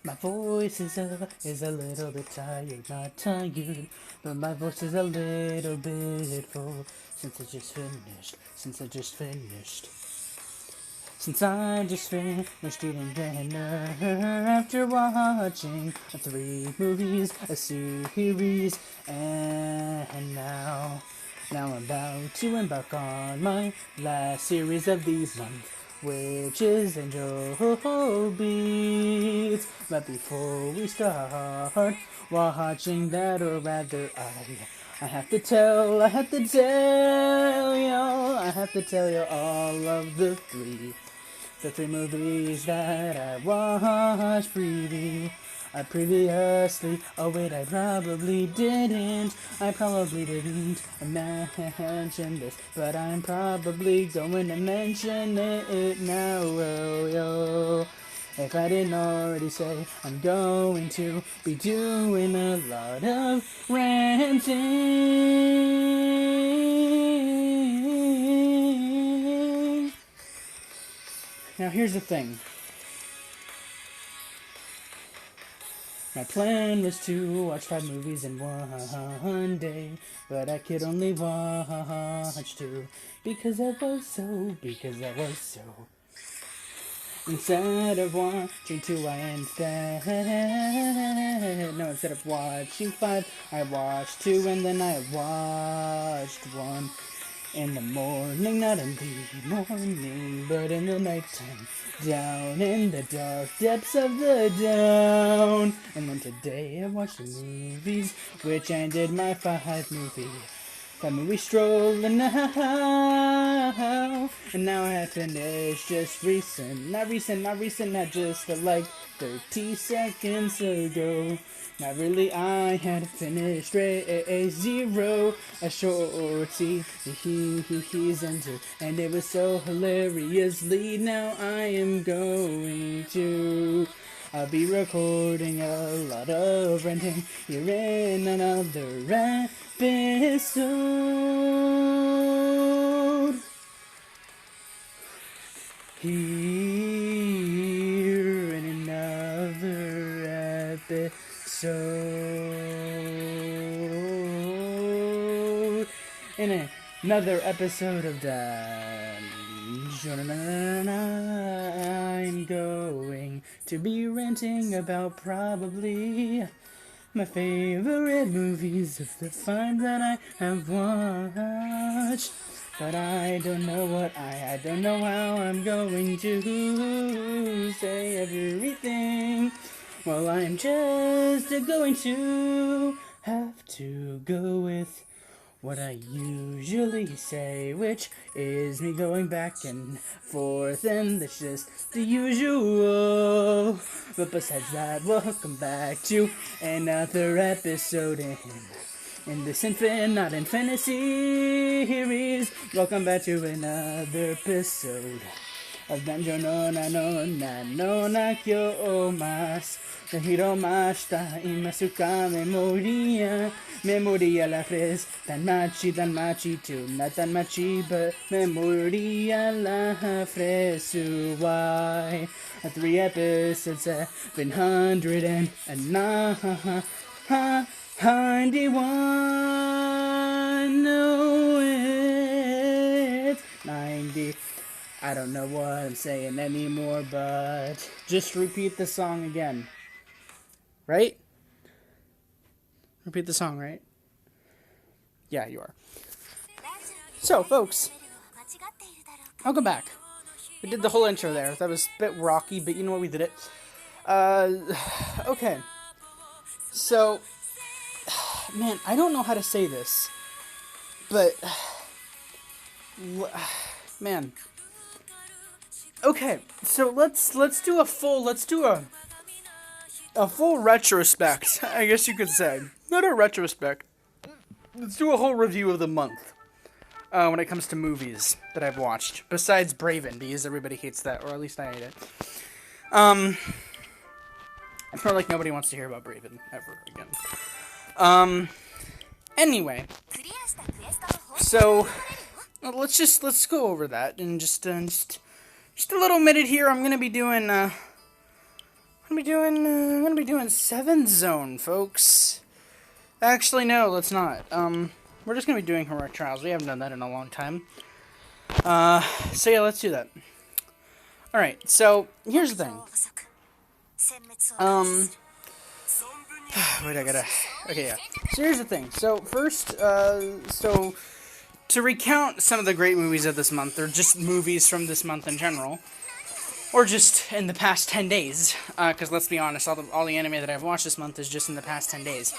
My voice is a little bit tired, not tired, but my voice is a little bit full since I just finished. Since I just eating dinner after watching 3 movies, a series, and now I'm about to embark on my last series of these months, which is Angel Beats. But before we start watching that, or rather I have to tell you all of the three movies that I watched previously. Oh wait, I probably didn't mention this, but I'm probably going to mention it now. Oh, yo. If I didn't already say, I'm going to be doing a lot of ranting. Now here's the thing. My plan was to watch 5 movies in one day, but I could only watch 2 because I was so. Instead of watching 2, instead of watching 5, I watched 2, and then I watched 1 in the morning, not in the morning, but in the nighttime, down in the dark depths of the down. And then today I watched the movies, which ended my 5-movie stroll now. And now I have finished just not just like 30 seconds ago. Not really, I had finished Zero, a shorty he's into, and it was so hilariously. Now I am going to be recording a lot of ranting here in another episode. Here in another episode. In another episode of I'm going to be ranting about probably my favorite movies of the 5 that I have watched. But I don't know I don't know how I'm going to say everything. Well, I'm just going to have to go with what I usually say, which is me going back and forth, and that's just the usual. But besides that, welcome back to another episode in this not in fantasy series. Welcome back to another episode of Danjo no Nakyo-mas. Hiromashita imasuka memoria la fres tan machi tu not tan machi, but memoria la fresuai. 3 episodes, 791 no, it's 90. I don't know what I'm saying anymore, but just repeat the song again. Right? Repeat the song, right? Yeah, you are. So, folks, welcome back. We did the whole intro there. That was a bit rocky, but you know what? We did it. Okay. So, man, I don't know how to say this, but, man. Okay, so let's do a full retrospect, I guess you could say. Not a retrospect. Let's do a whole review of the month. when it comes to movies that I've watched, besides Braven, because everybody hates that, or at least I hate it. I feel like nobody wants to hear about Braven ever again. Anyway, so let's go over that in just a little minute here. I'm gonna be doing 7th Zone, folks. Actually, no, let's not. We're just gonna be doing Heroic Trials. We haven't done that in a long time. So yeah, let's do that. Alright, so here's the thing. Wait, okay, yeah. So here's the thing. So first, so to recount some of the great movies of this month, or just movies from this month in general, or just in the past 10 days, because let's be honest, all the anime that I've watched this month is just in the past 10 days,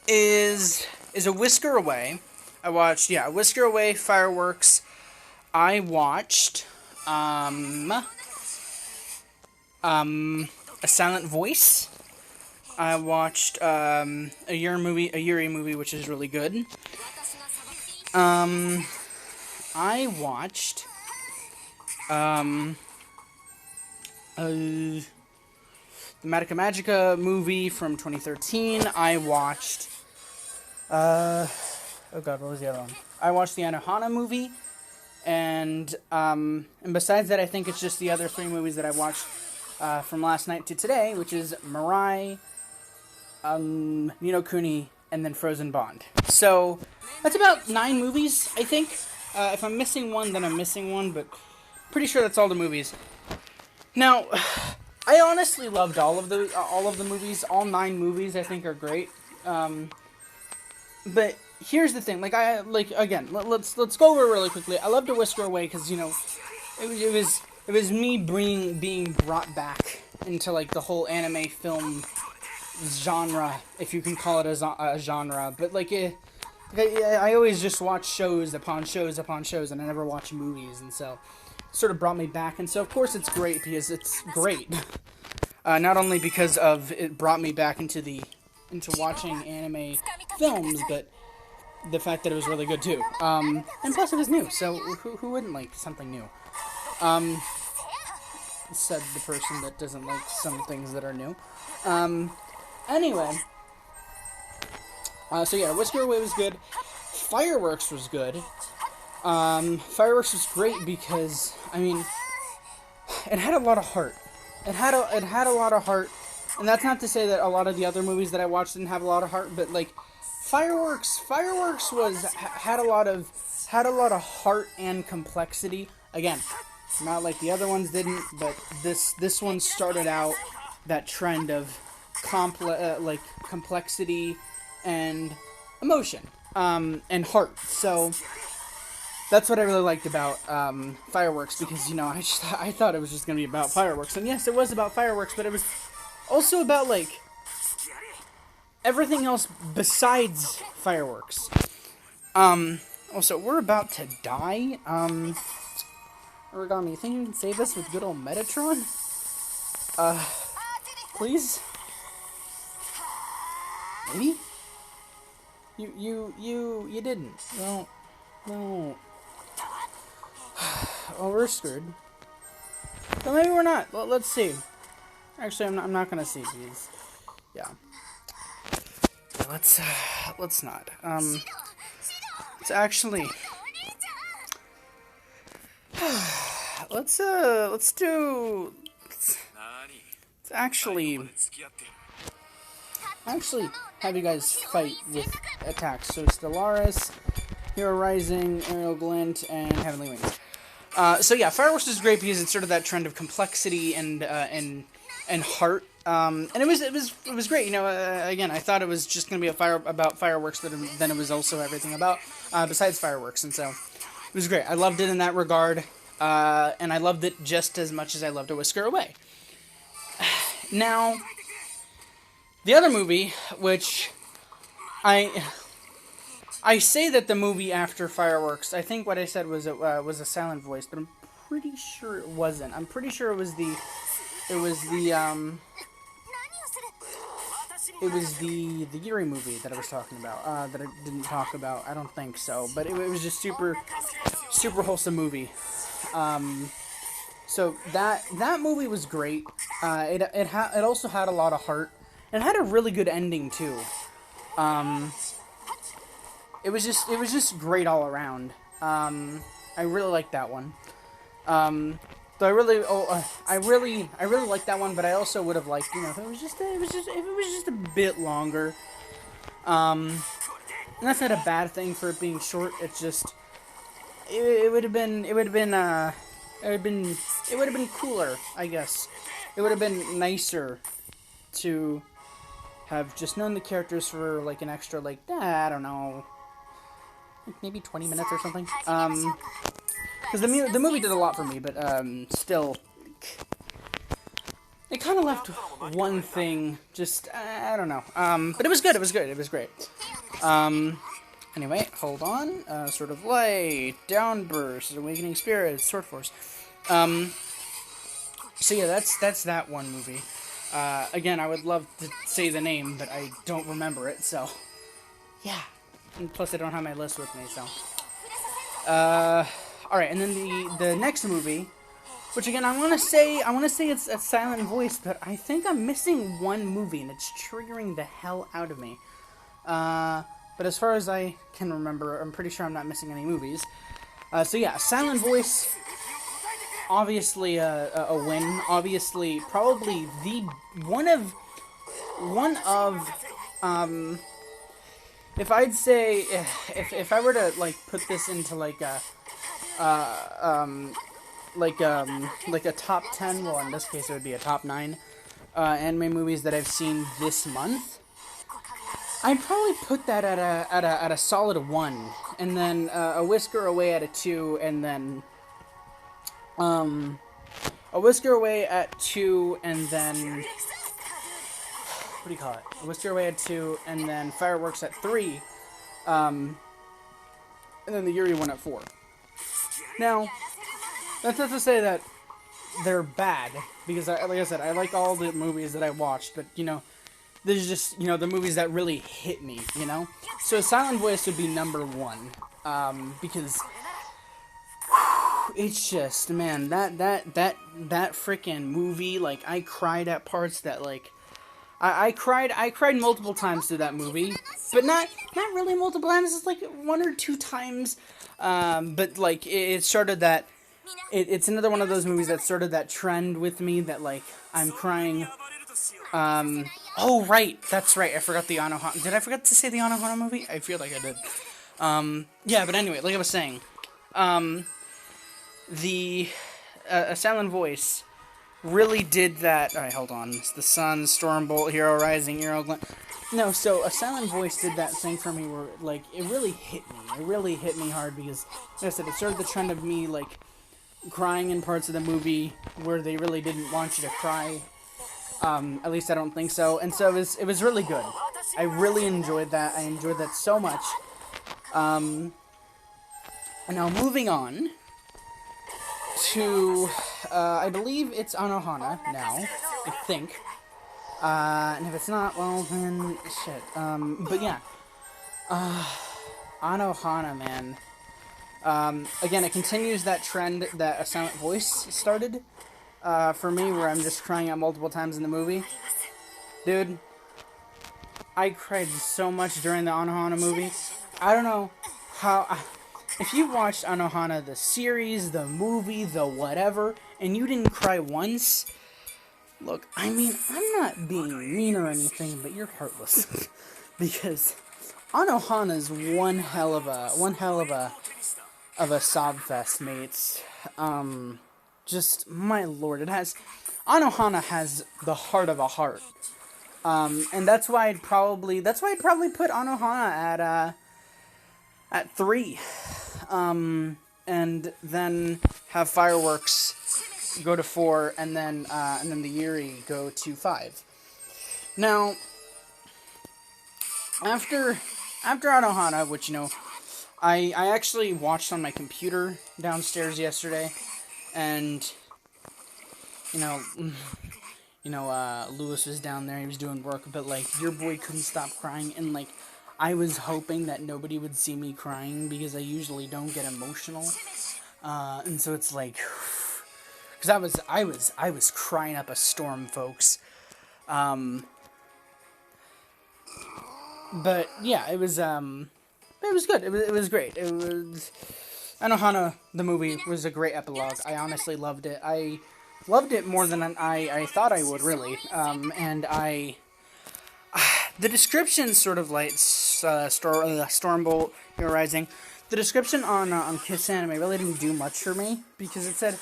is A Whisker Away. I watched, A Whisker Away, Fireworks. I watched, A Silent Voice. I watched, a Yuri movie, which is really good. I watched, the Madoka Magica movie from 2013. I watched, oh god, what was the other one? I watched the Anohana movie, and besides that, I think it's just the other 3 movies that I watched, from last night to today, which is Mirai, Ni no Kuni, and then Frozen Bond. So, that's about 9 movies, I think. If I'm missing one, then I'm missing one, but pretty sure that's all the movies. Now, I honestly loved all of the movies. All 9 movies, I think, are great. But here's the thing. Again, let's go over it really quickly. I loved A Whisker Away because, it was me being brought back into, the whole anime film genre, if you can call it a genre. But, I always just watch shows upon shows upon shows, and I never watch movies, and so it sort of brought me back. And so, of course, it's great because it's great. Not only because of it brought me back into watching anime films, but the fact that it was really good too. And plus, it was new, so who wouldn't like something new? Said the person that doesn't like some things that are new. Anyway. So yeah, Whisker Away was good. Fireworks was good. Fireworks was great because, it had a lot of heart. It had a lot of heart, and that's not to say that a lot of the other movies that I watched didn't have a lot of heart, but Fireworks had a lot of heart and complexity. Again, not like the other ones didn't, but this one started out that trend of complexity and emotion, and heart. So that's what I really liked about Fireworks, because I thought it was just gonna be about fireworks, and yes, it was about fireworks, but it was also about everything else besides fireworks. Also, we're about to die. Origami, you think you can save us with good old Metatron? Please? Maybe? You didn't. No. Well, we're screwed. But maybe we're not. Let's see. Actually, I'm not gonna see these. Yeah. Let's not. It's actually. Let's actually have you guys fight with attacks. So Stellaris, Hero Rising, Aerial Glint, and Heavenly Wings. So yeah, Fireworks is great because it's sort of that trend of complexity and heart. And it was great. Again, I thought it was just gonna be about fireworks, but then it was also everything about besides fireworks, and so it was great. I loved it in that regard, and I loved it just as much as I loved A Whisker Away. Now, the other movie, which I say that the movie after Fireworks, I think what I said was A Silent Voice, but I'm pretty sure it wasn't. I'm pretty sure it was the the Yuri movie that I was talking about, that I didn't talk about. I don't think so, but it was just super wholesome movie. So that movie was great. It also had a lot of heart. It had a really good ending too. It was just great all around. I really liked that one. So I really liked that one, but I also would have liked, if it was just a bit longer. And that's not a bad thing for it being short. It's just it would have been cooler, I guess. It would have been nicer to have just known the characters for like an extra, like, I don't know, maybe 20 minutes or something. Because the movie did a lot for me, but still, it kind of left one thing. Just I don't know. But it was good. It was good. It was great. Anyway, hold on. Sort of light, downburst, awakening spirits, sword force. So yeah, that's that one movie. Again, I would love to say the name, but I don't remember it. So yeah. And plus, I don't have my list with me. So. Alright, and then the next movie, which again, I want to say it's a Silent Voice, but I think I'm missing one movie, and it's triggering the hell out of me. But as far as I can remember, I'm pretty sure I'm not missing any movies. So yeah, Silent Voice, obviously a win. Obviously, probably one of if I'd say, if I were to, like, put this into, like a top 10, well, in this case, it would be a top 9, anime movies that I've seen this month, I'd probably put that at a solid 1, and then, A Whisker Away at a 2, and then, A Whisker Away at 2, and then, what do you call it? A Whisker Away at 2, and then Fireworks at 3, and then the Yuri one at 4. Now, that's not to say that they're bad, because, like I said, I like all the movies that I watched, but, there's just, the movies that really hit me, So Silent Voice would be number 1, because it's just, man, that freaking movie, like, I cried at parts that, like, I cried multiple times through that movie, but not really multiple times, it's like 1 or 2 times, but, like, it started that, it's another one of those movies that started that trend with me, that, like, I'm crying, oh, right, that's right, I forgot the Anohana, did I forget to say the Anohana movie? I feel like I did, yeah, but anyway, like I was saying, the, A Silent Voice really did that. Alright, hold on. It's the Sun, Stormbolt, Hero Rising, Hero Glen. No, so A Silent Voice did that thing for me where, like, it really hit me. It really hit me hard because, like I said, it started the trend of me, like, crying in parts of the movie where they really didn't want you to cry. At least I don't think so. And so it was really good. I really enjoyed that. I enjoyed that so much. Now, moving on to, I believe it's Anohana now, I think, and if it's not, well, then, shit, but yeah, Anohana, man, again, it continues that trend that A Silent Voice started, for me, where I'm just crying out multiple times in the movie. Dude, I cried so much during the Anohana movie. I don't know how, if you watched Anohana, the series, the movie, the whatever, and you didn't cry once, look, I mean, I'm not being mean or anything, but you're heartless. Because Anohana's one hell of a sob fest, mates. Just, my lord, Anohana has the heart of a heart. And that's why I'd probably put Anohana at 3. And then have Fireworks go to 4, and then the Yuri go to 5. Now, after Anohana, which, I actually watched on my computer downstairs yesterday, and, Lewis was down there, he was doing work, but, like, your boy couldn't stop crying, and, like, I was hoping that nobody would see me crying, because I usually don't get emotional, and so it's like, because I was crying up a storm, folks, but, yeah, it was good, it was great, Anohana, the movie, was a great epilogue. I honestly loved it. I loved it more than I thought I would, really. And the description sort of like Stormbolt, Hero Rising. The description on Kiss Anime really didn't do much for me, because it said,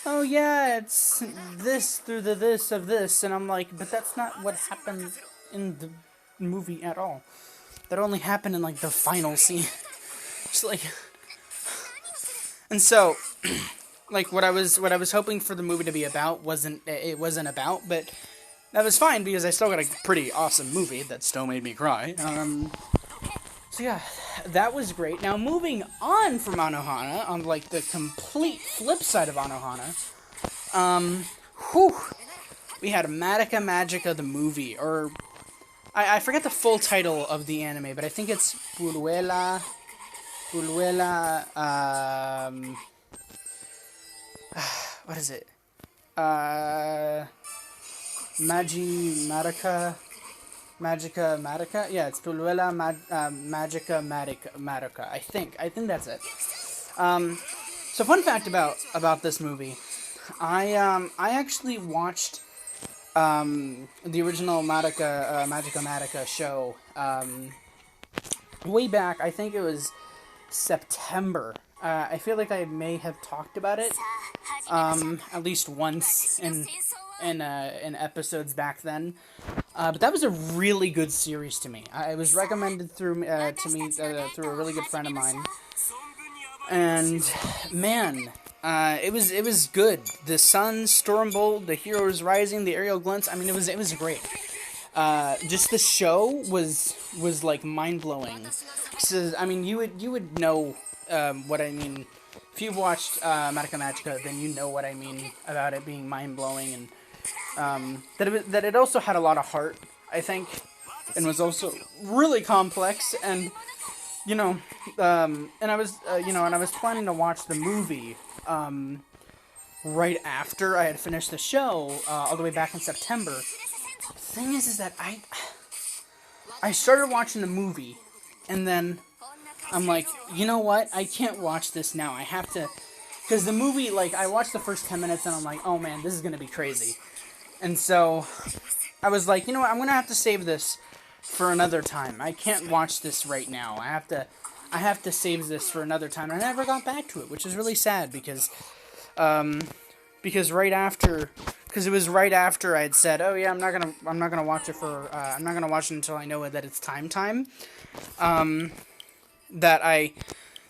oh yeah, it's this through the this of this, and I'm like, but that's not what happened in the movie at all. That only happened in, like, the final scene. It's like... And so, like, what I was hoping for the movie to be about wasn't about, but that was fine, because I still got a pretty awesome movie that still made me cry. So yeah, that was great. Now, moving on from Anohana, on, like, the complete flip side of Anohana, we had Madoka Magica the movie, or, I forget the full title of the anime, but I think it's Puruela, what is it? Magica? Yeah, it's Puruela Magica Madoka. I think that's it. So fun fact about this movie, I actually watched the original Magica Madoka show way back. I think it was September. I feel like I may have talked about it at least once in episodes back then. But that was a really good series to me. It was recommended through me through a really good friend of mine. And man, it was good. The sun, Stormbolt, the heroes rising, the aerial glints. I mean, it was great. Just the show was like mind blowing. I mean, you would know what I mean if you've watched Madoka Magica. Then you know what I mean about it being mind blowing, and that it also had a lot of heart, I think, and was also really complex. And and I was planning to watch the movie right after I had finished the show, all the way back in September. The thing is that I started watching the movie, and then I'm like, you know what? I can't watch this now. I have to, because the movie, like, I watched the first 10 minutes, and I'm like, oh man, this is gonna be crazy. And so I was like, you know what? I'm gonna have to save this for another time. I can't watch this right now. I have to save this for another time. And I never got back to it, which is really sad, because right after, because it was right after I had said, oh yeah, I'm not gonna watch it I'm not gonna watch it until I know that it's time.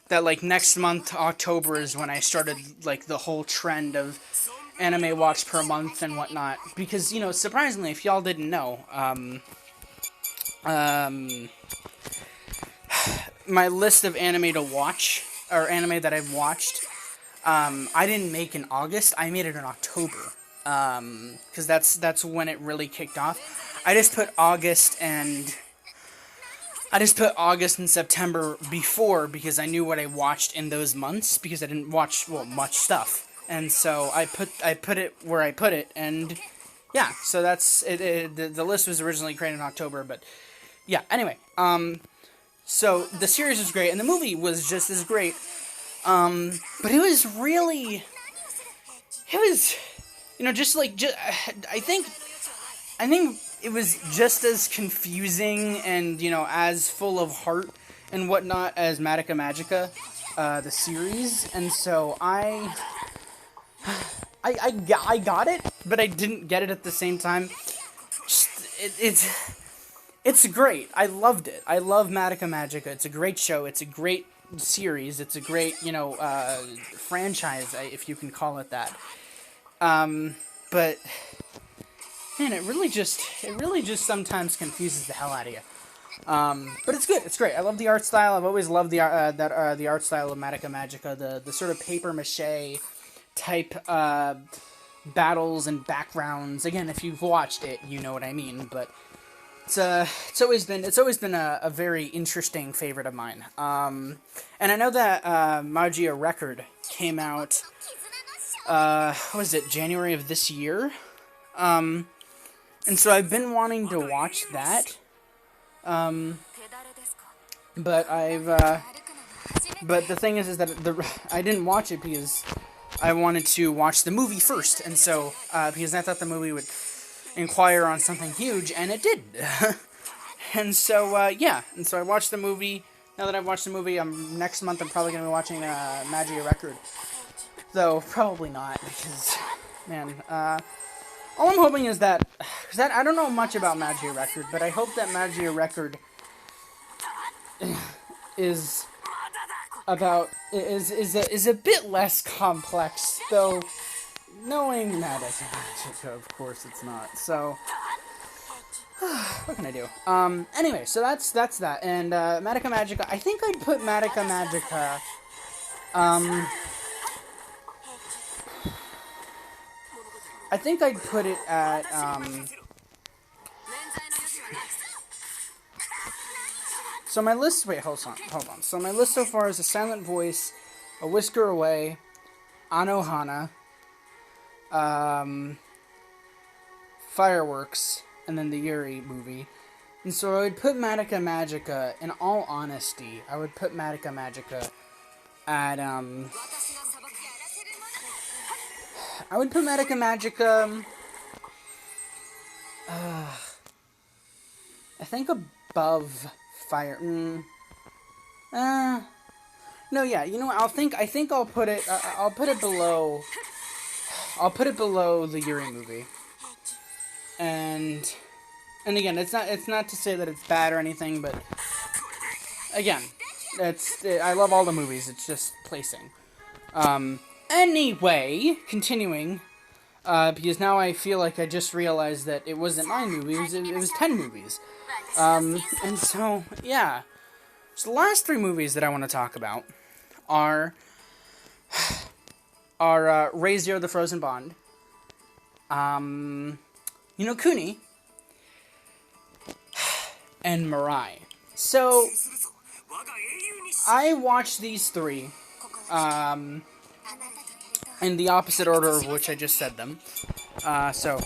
That like next month, October, is when I started, like, the whole trend of anime watch per month and whatnot. Because, surprisingly, if y'all didn't know, my list of anime to watch, or anime that I've watched, I didn't make in August, I made it in October. Because that's when it really kicked off. I just put August and September before, because I knew what I watched in those months, because I didn't watch, much stuff. And so I put it where I put it, and yeah, so that's it. The list was originally created in October, but yeah, anyway, so the series was great, and the movie was just as great, but it was really, I think it was just as confusing and, as full of heart and whatnot as Madoka Magica, the series, and so I got it, but I didn't get it at the same time. It's great. I loved it. I love Madoka Magica. It's a great show. It's a great series. It's a great, franchise, if you can call it that. But man, it really just sometimes confuses the hell out of you. But it's good. It's great. I love the art style. I've always loved the art style of Madoka Magica. The sort of paper mache type battles and backgrounds. Again, if you've watched it, you know what I mean. But it's always been a very interesting favorite of mine. And I know that Magia Record came out. What was it, January of this year? And so I've been wanting to watch that. But but the thing is that I didn't watch it because I wanted to watch the movie first, and so, because I thought the movie would inquire on something huge, and it did. And so, yeah, and so I watched the movie. Now that I've watched the movie, next month I'm probably going to be watching Magia Record. Though, probably not, because, man, all I'm hoping is that, because I don't know much about Magia Record, but I hope that Magia Record is a bit less complex, though knowing that as Magica, of course it's not. So what can I do? Anyway, so that's that. And Madoka Magica, I think I'd put Madoka Magica I think I'd put it at so my list, wait, hold on. So my list so far is A Silent Voice, A Whisker Away, Anohana, Fireworks, and then the Yuri movie. And so I would put Madoka Magica, in all honesty, I would put Madoka Magica at, I would put Madoka Magica, I think above Fire. No, yeah. You know what? I think I'll put it. I'll put it below. I'll put it below the Yuri movie. And again, it's not to say that it's bad or anything, but again, I love all the movies. It's just placing. Anyway, continuing. Because now I feel like I just realized that it wasn't 9 movies. It was 10 movies. And so, yeah. So the last 3 movies that I want to talk about are Ray Zero: The Frozen Bond, Kuni, and Mirai. So, I watched these 3, in the opposite order of which I just said them.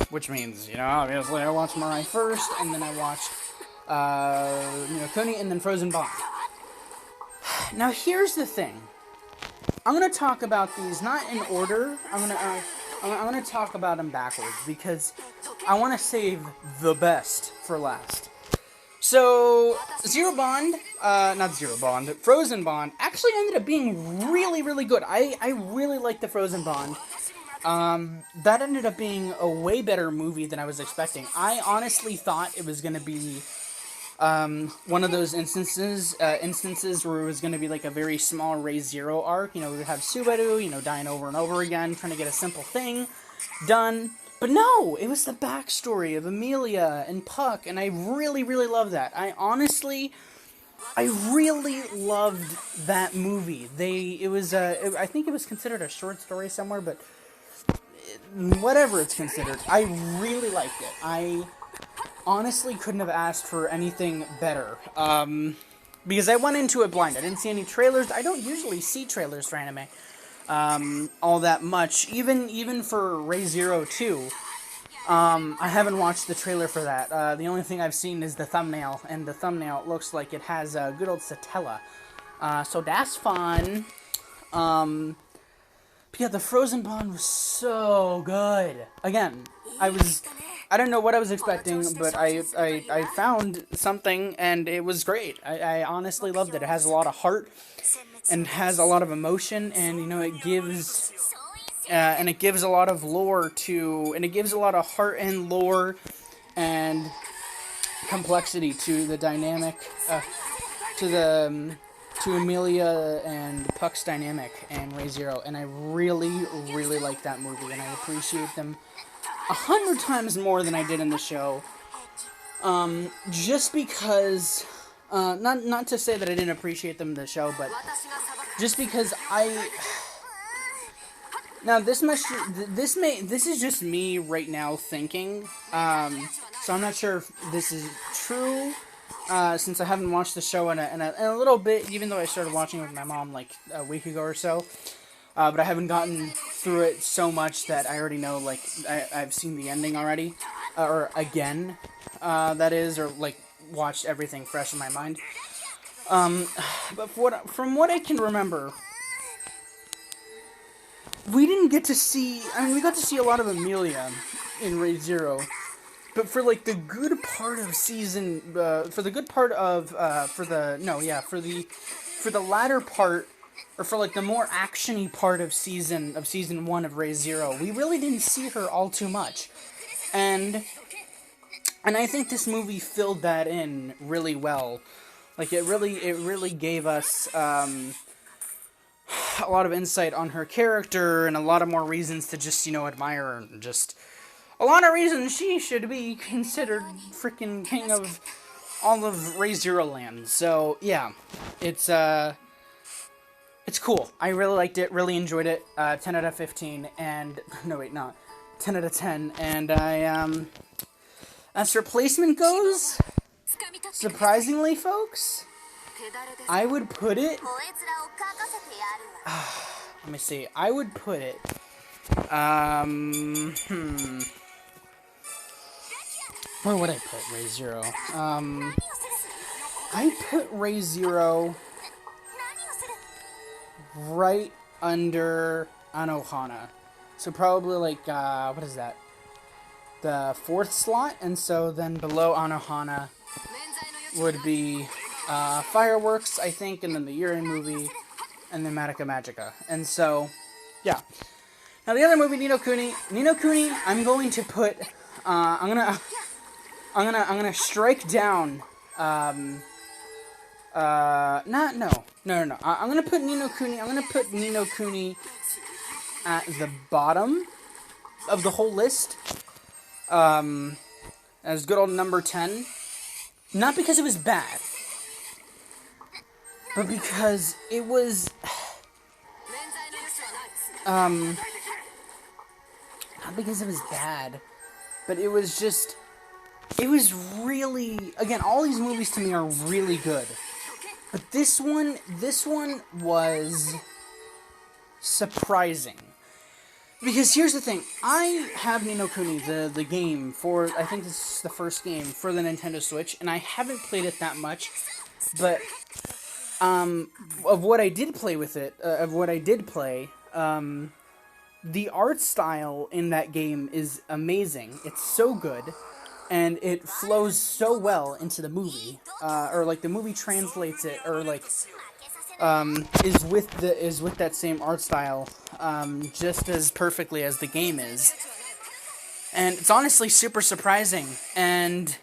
Which means, obviously I watched Mirai first, and then I watched Kuni, and then Frozen Bond. Now here's the thing. I'm gonna talk about these not in order. I'm gonna talk about them backwards because I want to save the best for last. So Frozen Bond actually ended up being really, really good. I really liked the Frozen Bond. That ended up being a way better movie than I was expecting. I honestly thought it was gonna be one of those instances where it was going to be like a very small Ray Zero arc. We would have Subaru, dying over and over again, trying to get a simple thing done. But no, it was the backstory of Amelia and Puck, and I really, really loved that. I really loved that movie. I think it was considered a short story somewhere, but whatever it's considered, I really liked it. I honestly couldn't have asked for anything better, because I went into it blind. I didn't see any trailers. I don't usually see trailers for anime all that much, even for Ray Zero 2. I haven't watched the trailer for that. The only thing I've seen is the thumbnail, and the thumbnail looks like it has good old Satella, so that's fun. But yeah, the Frozen Bond was so good. Again, I don't know what I was expecting, but I found something, and it was great. I honestly loved it. It has a lot of heart, and has a lot of emotion, and it gives a lot of lore and it gives a lot of heart and lore and complexity to the dynamic, to Amelia and Puck's dynamic and Ray Zero, and I really, really like that movie, and I appreciate them 100 times more than I did in the show, just because, not to say that I didn't appreciate them in the show, but just because Now this is just me right now thinking. So I'm not sure if this is true. Since I haven't watched the show in a little bit, even though I started watching it with my mom like a week ago or so. But I haven't gotten through it so much that I already know, like, I've seen the ending already. Or again, that is, or, like, watched everything fresh in my mind. But from what I can remember, we didn't get to see, I mean, we got to see a lot of Amelia in Raid Zero. But for, like, the good part of season, for the latter part, or for, like, the more action-y part of season 1 of Raid Zero, we really didn't see her all too much. And I think this movie filled that in really well. Like, it really gave us, a lot of insight on her character, and a lot of more reasons to just, admire her, and just a lot of reasons she should be considered freaking king of all of Raid Zero Land. So, yeah, it's cool. I really liked it, really enjoyed it. 10 out of 15, and, no wait, not 10 out of 10, and as replacement goes, surprisingly, folks, I would put it, let me see, I would put it, where would I put Raid Zero? I put Raid Zero right under Anohana. So probably like, what is that? The 4th slot, and so then below Anohana would be Fireworks, I think, and then the Yuri movie, and then Madoka Magica. And so, yeah. Now the other movie, Ni no Kuni, I'm going to put, I'm gonna strike down, I'm gonna put Ni no Kuni at the bottom of the whole list, as good old number 10, not because it was bad, but because it was, not because it was bad, but it was just, it was really, again, all these movies to me are really good, but this one was surprising. Because here's the thing, I have Ni no Kuni, the game, for, I think this is the first game for the Nintendo Switch, and I haven't played it that much, but, of what I did play with it, the art style in that game is amazing. It's so good, and it flows so well into the movie, or, like, the movie translates it, or, like, is with that same art style, just as perfectly as the game is. And it's honestly super surprising, and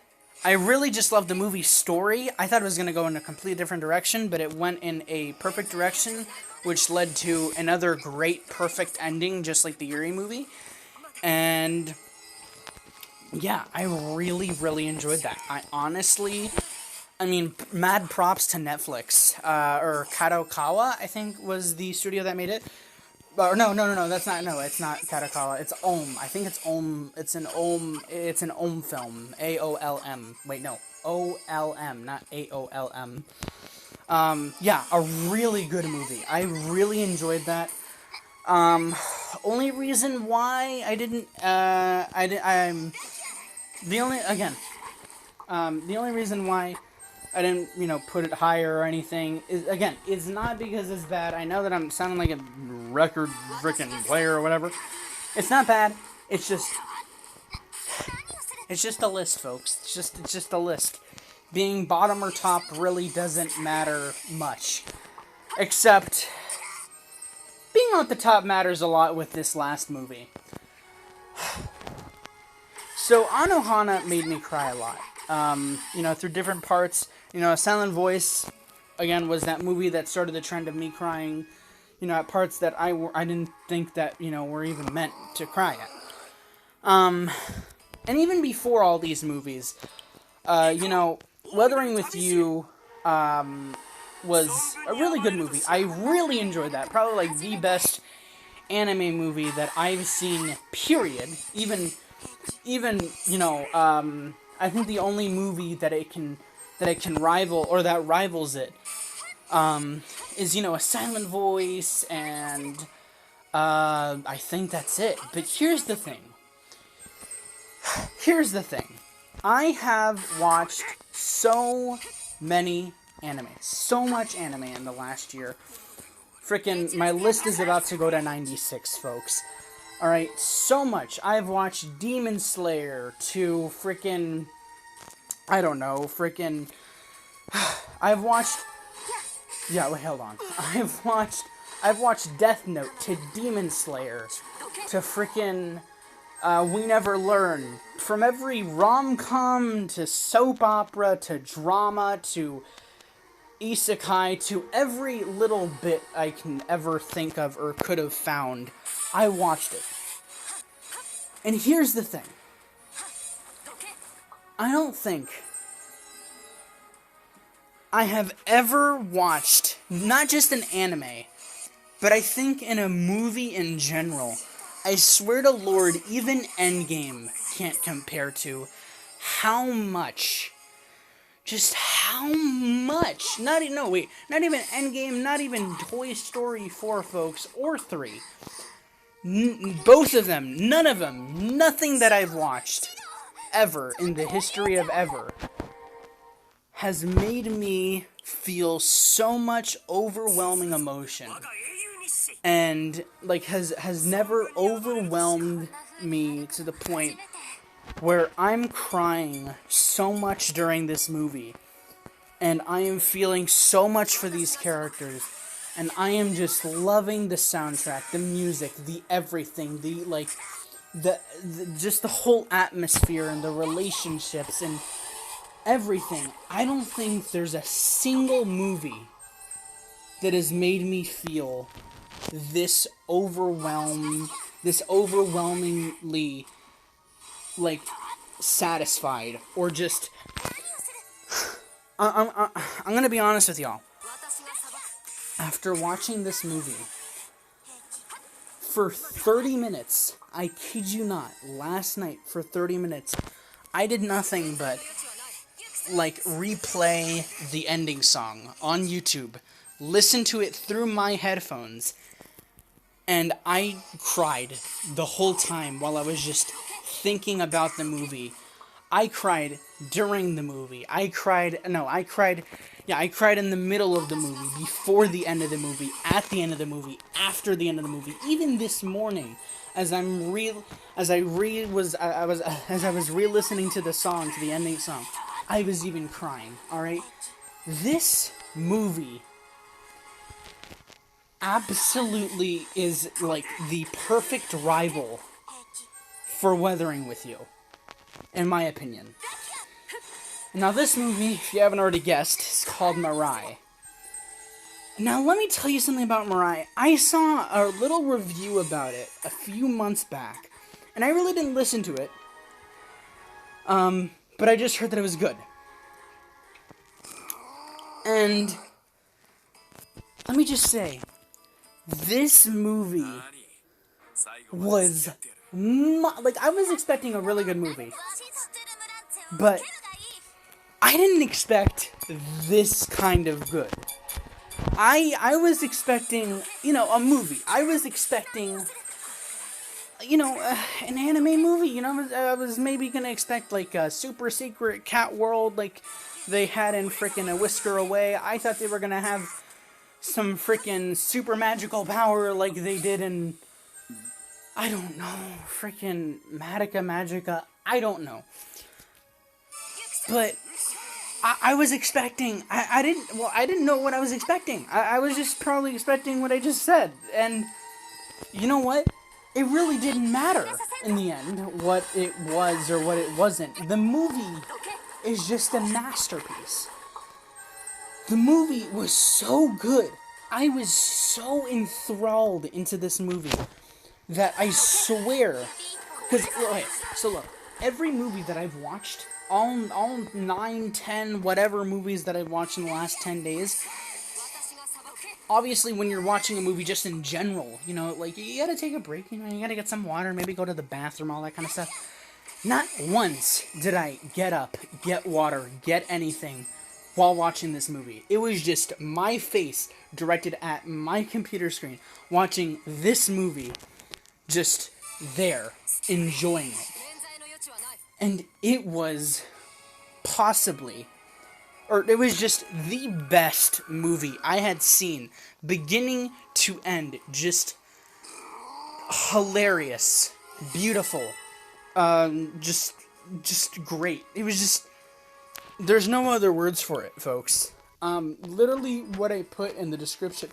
I really just love the movie's story. I thought it was going to go in a completely different direction, but it went in a perfect direction, which led to another great, perfect ending, just like the Yuri movie. And yeah, I really, really enjoyed that. I mean, mad props to Netflix, or Kadokawa, I think, was the studio that made it. Or no, it's not Kadokawa, it's Ohm. I think it's Ohm, it's an Ohm film, A-O-L-M. Wait, no, O-L-M, not A-O-L-M. Yeah, a really good movie. I really enjoyed that. Only reason why I didn't, the only reason why I didn't, put it higher or anything is, again, it's not because it's bad. I know that I'm sounding like a record freaking player or whatever. It's not bad. It's just a list, folks. It's just a list. Being bottom or top really doesn't matter much. Except, being at the top matters a lot with this last movie. So, Anohana made me cry a lot. Through different parts. Silent Voice, again, was that movie that started the trend of me crying, at parts that I didn't think that, were even meant to cry at. And even before all these movies, Weathering with You, was a really good movie. I really enjoyed that. Probably, like, the best anime movie that I've seen, period. Even, I think the only movie that it can rival, or that rivals it, is, A Silent Voice, and, I think that's it. But here's the thing. I have watched so many anime. So much anime in the last year. Frickin', my list is about to go to 96, folks. Alright, so much. I've watched Demon Slayer to frickin'... I don't know, frickin'... I've watched... Yeah, wait, hold on. I've watched Death Note to Demon Slayer to frickin'... We Never Learn. From every rom-com to soap opera to drama to isekai to every little bit I can ever think of or could have found, I watched it. And here's the thing. I don't think I have ever watched, not just an anime, but I think in a movie in general, I swear to Lord, even Endgame can't compare to how much, not even Endgame, not even Toy Story 4, folks, or 3. Both of them, none of them, nothing that I've watched, ever, in the history of ever, has made me feel so much overwhelming emotion. And, has never overwhelmed me to the point where I'm crying so much during this movie. And I am feeling so much for these characters. And I am just loving the soundtrack, the music, the everything, just the whole atmosphere and the relationships and everything. I don't think there's a single movie that has made me feel this overwhelmingly, satisfied, or just... I'm gonna be honest with y'all. After watching this movie, for 30 minutes, I kid you not, last night, for 30 minutes, I did nothing but, replay the ending song on YouTube, listen to it through my headphones, and I cried the whole time while I was just thinking about the movie. I cried during the movie. I cried in the middle of the movie, before the end of the movie, at the end of the movie, after the end of the movie. Even this morning, as I was re-listening to the song, to the ending song, I was even crying. All right, this movie absolutely is the perfect rival for Weathering with You, in my opinion. Now this movie, if you haven't already guessed, is called Mirai. Now let me tell you something about Mirai. I saw a little review about it a few months back, and I really didn't listen to it, but I just heard that it was good. And let me just say, this movie was, I was expecting a really good movie, but I didn't expect this kind of good. I was expecting, a movie. I was expecting, an anime movie. I was maybe gonna expect, a super secret cat world, like they had in frickin' A Whisker Away. I thought they were gonna have some frickin' super magical power like they did in, I don't know, frickin' Madoka Magica. I don't know. But I was expecting, I didn't know what I was expecting. I was just probably expecting what I just said. And you know what? It really didn't matter in the end what it was or what it wasn't. The movie is just a masterpiece. The movie was so good. I was so enthralled into this movie that I swear, because, look, every movie that I've watched, all 9, 10, whatever movies that I've watched in the last 10 days, obviously when you're watching a movie just in general, you know, like, you gotta take a break, you know, you gotta get some water, maybe go to the bathroom, all that kind of stuff. Not once did I get up, get water, get anything while watching this movie. It was just my face directed at my computer screen, watching this movie, just there, enjoying it. And it was possibly, or it was just the best movie I had seen, beginning to end. Just hilarious, beautiful, just great. It was just, there's no other words for it, folks. Literally what I put in the description,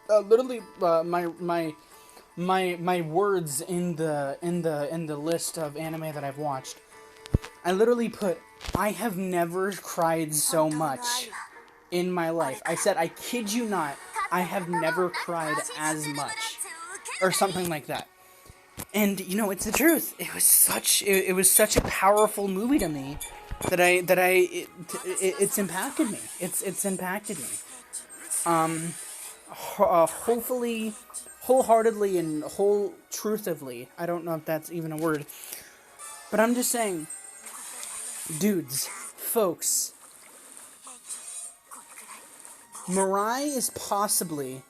my words in the list of anime that I've watched. I literally put, I have never cried so much in my life. I said, I kid you not, I have never cried as much, or something like that. And you know, it's the truth. It was such a powerful movie to me that it's impacted me. It's impacted me. Hopefully, wholeheartedly and truthfully. I don't know if that's even a word, but I'm just saying, dudes, folks, Mirai is possibly,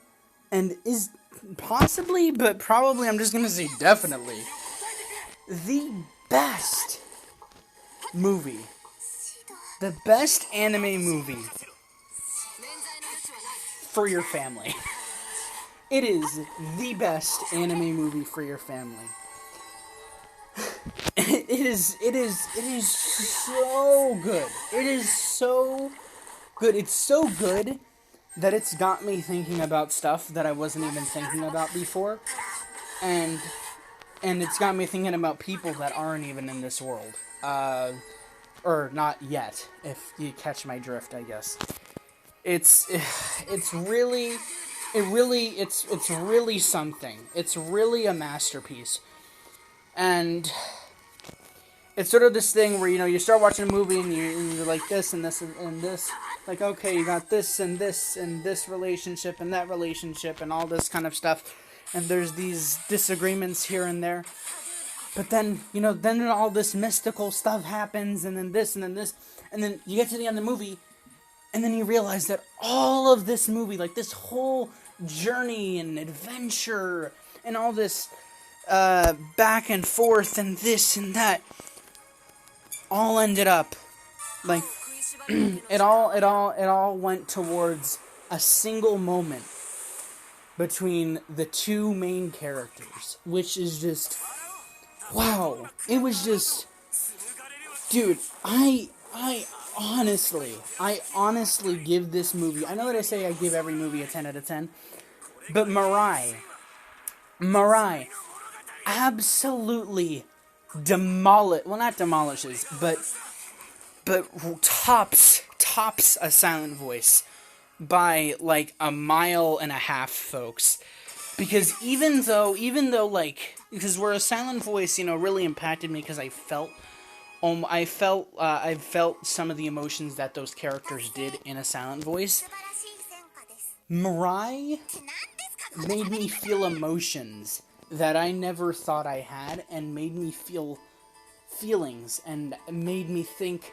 but probably, I'm just gonna say definitely, the best movie, the best anime movie for your family. It is the best anime movie for your family. It is so good. It is so good. It's so good that it's got me thinking about stuff that I wasn't even thinking about before. And it's got me thinking about people that aren't even in this world. Or not yet, if you catch my drift, I guess. It's really something. It's really a masterpiece. And it's sort of this thing where, you know, you start watching a movie and you're like this and this and this. Like, okay, you got this and this and this relationship and that relationship and all this kind of stuff. And there's these disagreements here and there. But then, you know, then all this mystical stuff happens, and then this and then this. And then you get to the end of the movie, and then you realize that all of this movie, like this whole journey and adventure and all this back and forth and this and that, all ended up, like, it all went towards a single moment between the two main characters, which is just, wow. It was just, dude, I honestly give this movie, I know that I say I give every movie a 10 out of 10, but Mirai absolutely not demolishes, but tops A Silent Voice by like a mile and a half, folks. Because even though like, because where A Silent Voice, you know, really impacted me, because I felt some of the emotions that those characters did in A Silent Voice. Mirai made me feel emotions that I never thought I had, and made me feel feelings, and made me think,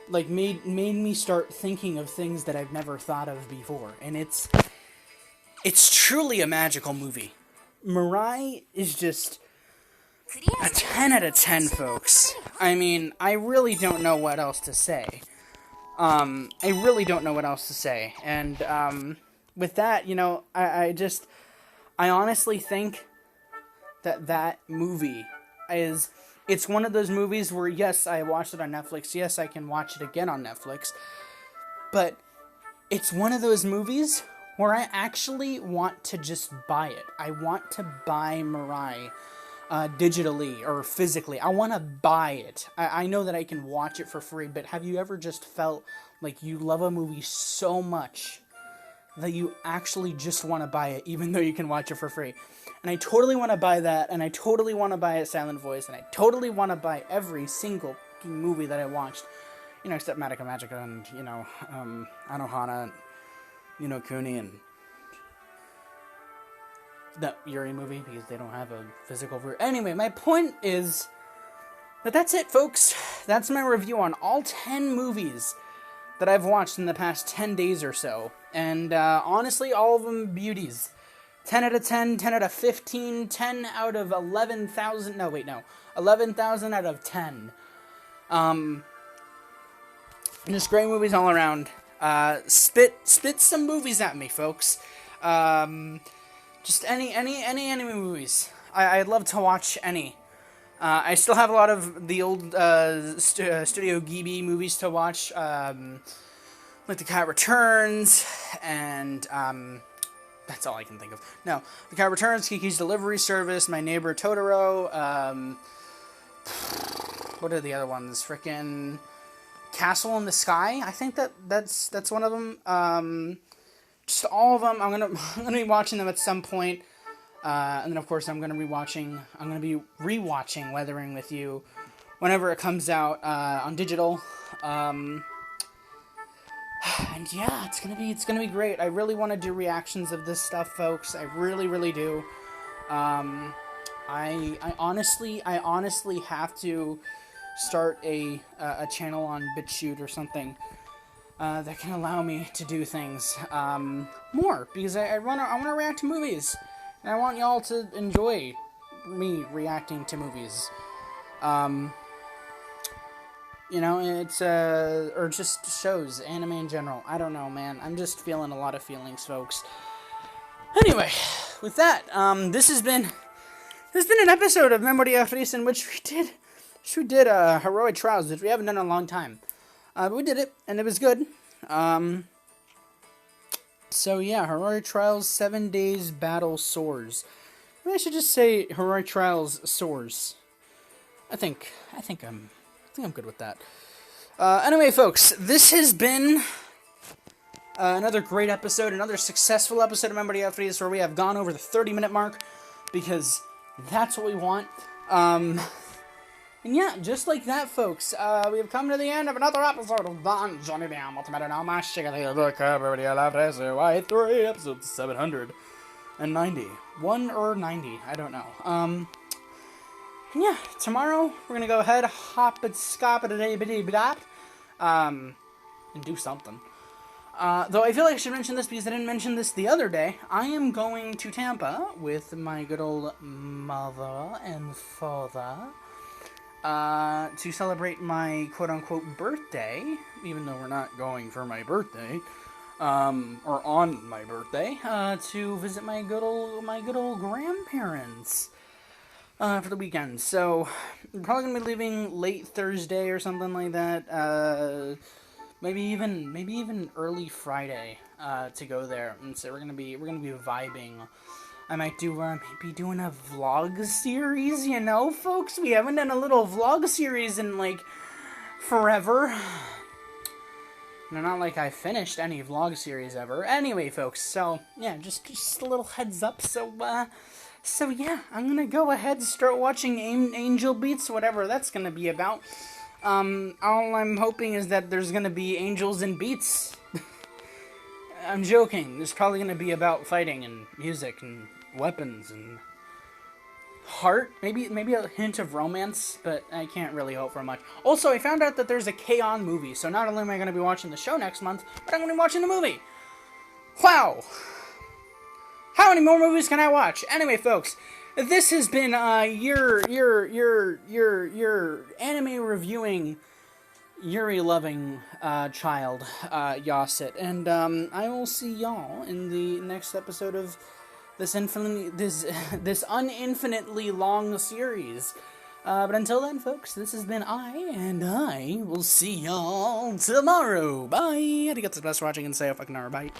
like, made me start thinking of things that I've never thought of before. And it's truly a magical movie. Mirai is just a 10 out of 10, folks. I mean, I really don't know what else to say. And, with that, you know, I honestly think that movie it's one of those movies where, yes, I watched it on Netflix, yes, I can watch it again on Netflix, but it's one of those movies where I actually want to just buy it. I want to buy Mirai digitally or physically. I want to buy it. I know that I can watch it for free, but have you ever just felt like you love a movie so much that you actually just want to buy it, even though you can watch it for free? And I totally want to buy that, and I totally want to buy A Silent Voice, and I totally want to buy every single movie that I watched, you know, except Madoka Magica and, you know, Anohana, and, you know, Kuni, and the Yuri movie because they don't have a physical version. Anyway, my point is that that's it, folks. That's my review on all 10 movies that I've watched in the past 10 days or so. And honestly, all of them beauties. 10 out of 10, 10 out of 15, 10 out of 11,000. No, wait, no. 11,000 out of 10. Just great movies all around. Spit some movies at me, folks. Just any anime movies. I'd love to watch any. I still have a lot of the old Studio Ghibli movies to watch, like The Cat Returns, and that's all I can think of. No, The Cat Returns, Kiki's Delivery Service, My Neighbor Totoro, what are the other ones? Frickin' Castle in the Sky. I think that's one of them. Just all of them. I'm gonna be watching them at some point. And then, of course, I'm going to be rewatching Weathering with You whenever it comes out on digital. And yeah, it's gonna be great. I really want to do reactions of this stuff, folks. I really do. I honestly have to start a channel on BitChute or something that can allow me to do things more, because I want to react to movies. And I want y'all to enjoy me reacting to movies. It's, or just shows, anime in general. I don't know, man. I'm just feeling a lot of feelings, folks. Anyway, with that, this has been an episode of Memoria Freese in which we did Heroic Trials, which we haven't done in a long time. But we did it, and it was good. So yeah, Heroic Trials 7 Days Battle Soars. Maybe I should just say Heroic Trials Soars. I think I'm good with that. Anyway, folks, this has been another great episode, another successful episode of Memoria Freese, where we have gone over the 30-minute mark, because that's what we want. And yeah, just like that, folks, we have come to the end of another episode of Don Johnny Damn Ultimate and my Y3, episode 790. 1 or 90, I don't know. And yeah, tomorrow we're gonna go ahead, hop it, scop it, and do something. Though I feel like I should mention this because I didn't mention this the other day. I am going to Tampa with my good old mother and father. To celebrate my quote-unquote birthday, even though we're not going for my birthday, or on my birthday, to visit my good old grandparents, for the weekend. So, we're probably gonna be leaving late Thursday or something like that, maybe even early Friday, to go there, and so we're gonna be vibing. I might be doing a vlog series, folks? We haven't done a little vlog series in, forever. No, not like I finished any vlog series ever. Anyway, folks, so, yeah, just a little heads up, so yeah, I'm gonna go ahead and start watching Angel Beats, whatever that's gonna be about. All I'm hoping is that there's gonna be angels and beats. I'm joking. It's probably gonna be about fighting and music and weapons and heart, maybe a hint of romance, but I can't really hope for much. Also, I found out that there's a K-On! Movie, so not only am I going to be watching the show next month, but I'm going to be watching the movie. Wow! How many more movies can I watch? Anyway, folks, this has been your anime reviewing, Yuri loving child, Yasit, and I will see y'all in the next episode of this uninfinitely long series. But until then, folks, this has been and I will see y'all tomorrow. Bye! Arigatou for watching, and say a fucking hour. Bye.